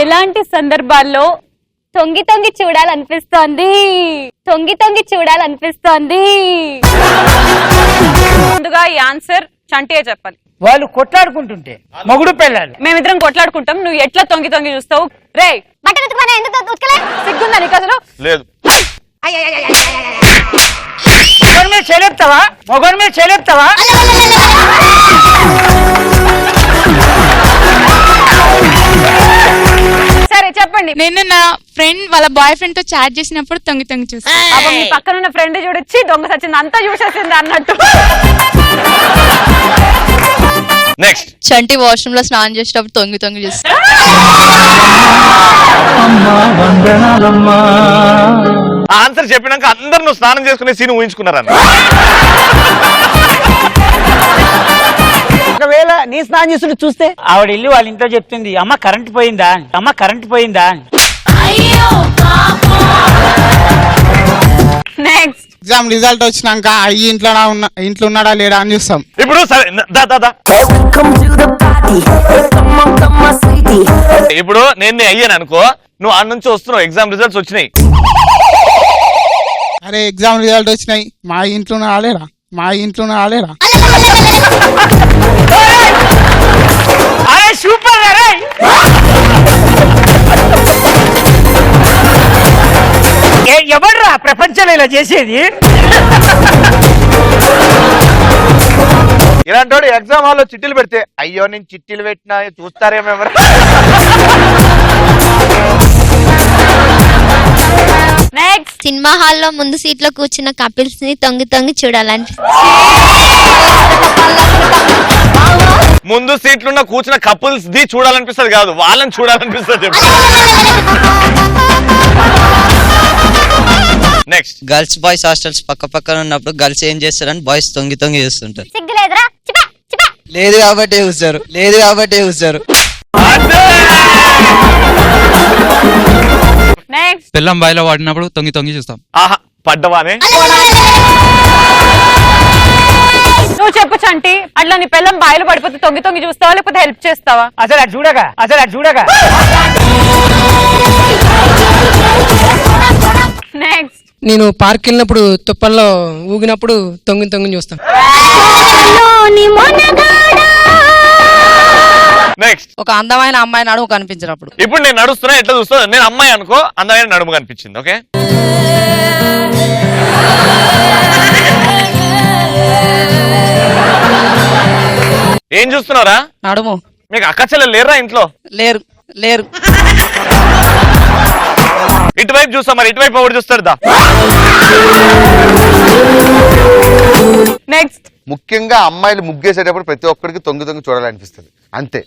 ఎలాంటి సందర్భాల్లో తొంగి తొంగి చూడాలనిపిస్తోంది? తొంగి తొంగి చూడాలనిపిస్తోంది. ముందుగా ఈ ఆన్సర్ చంటియే చెప్పాలి. వాళ్ళు కొట్లాడుకుంటుంటే మొగుడు పెళ్ళాలి. మేమిద్దరం కొట్లాడుకుంటాం, నువ్వు ఎట్లా తొంగి తొంగి చూస్తావు? రే సిగ్గుందా నీకు అసలు? లేదు. మొగని మీద చెలెప్తావా? మొగని మీద చెలెప్తావా? సరే చెప్పండి. నేను నా ఫ్రెండ్ వాళ్ళ బాయ్ ఫ్రెండ్ తో చాట్ చేసినప్పుడు తొంగి తొంగి చూస్తాను. మీ పక్కన ఉన్న ఫ్రెండ్ చూడొచ్చి దొంగ సచ్చింది అంతా చూసేసింది అన్నట్టు. నెక్స్ట్. చంటి వాష్రూమ్ లో స్నానం చేసేటప్పుడు తొంగి తొంగి చూస్తా. ఆన్సర్ చెప్పినాక అందరు నువ్వు స్నానం చేసుకునే సీన్ ఊహించుకున్నారన్న. ఒకవేళ నీ స్నానం చేస్తుంటే చూస్తే ఆవిడ ఇల్లు వాళ్ళ ఇంట్లో చెప్తుంది, అమ్మ కరెంట్ పోయిందా, అమ్మ కరెంట్ పోయిందా. నెక్స్ట్. ఎగ్జామ్ రిజల్ట్ వచ్చినాక అయ్యి ఇంట్లో ఉన్నాడా లేడా అని చూస్తాం. ఇప్పుడు సరే ఇప్పుడు నేను అయ్యాను అనుకో, నువ్వు ఆడ నుంచి వస్తున్నావు, ఎగ్జామ్ రిజల్ట్స్ వచ్చినాయి. అరే ఎగ్జామ్ రిజల్ట్ వచ్చినాయి, మా ఇంట్లో ఆలేరా, మా ఇంట్లో ఆలేరా. అరే సూపర్ అరే. ఎవడ్రా ప్రపంచంలో ఇలా చేసేది? ఇలాంటి ఎగ్జామ్ హాల్లో చిట్టీలు పెడితే అయ్యో నేను చిట్టీలు పెట్టినా చూస్తారేమో ఎవరు. నెక్స్ట్. సినిమా హాల్లో ముందు సీట్ లో కూర్చున్న కపిల్స్ ని తొంగి తొంగి చూడాలనిపిస్తుంది. ముందు సీట్లున్న కూర్చున్న కపుల్స్ ది చూడాలనిపిస్తుంది కాదు, వాళ్ళని చూడాలనిపిస్తుంది. నెక్స్ట్. గర్ల్స్ బాయ్స్ హాస్టల్స్ పక్క పక్కన ఉన్నప్పుడు గర్ల్స్ ఏం చేస్తారని బాయ్స్ తొంగి తొంగి చేస్తుంటారు. లేదు కాబట్టి చూస్తారు, లేదు కాబట్టి చూస్తారు. నెక్స్ట్. పిల్లం బాయిలో వాడినప్పుడు తొంగి తొంగి చూస్తాం. ఆహా పడ్డవానే. నువ్వు చెప్పు చంటి, అట్లా నీ పిల్లం బాయిలో పడిపోతే తొంగి తొంగి చూస్తావా లేకపోతే హెల్ప్ చేస్తావా? అసలు అది చూడగా. నెక్స్ట్. నేను పార్క్ వెళ్ళినప్పుడు తుప్పల్లో ఊగినప్పుడు తొంగి తొంగి చూస్తాను. నెక్స్ట్. ఒక అందమైన అమ్మాయి నడుము కనిపించినప్పుడు. ఇప్పుడు నేను నడుస్తున్నా ఎట్లా చూస్తా, నేను అమ్మాయి అనుకో, అందమైన నడుము కనిపించింది. ఓకే ఏం చూస్తున్నారా? నడుము. మీకు అక్క చెల్లెలు లేరా ఇంట్లో? లేరు. ఇటువైపు చూస్తా, మరి ఇటువైపు ఎవరు చూస్తాడు? దా. నెక్స్ట్. ముఖ్యంగా అమ్మాయిలు ముగ్గేసేటప్పుడు ప్రతి ఒక్కరికి తొంగి తొంగి చూడాలనిపిస్తుంది అంతే.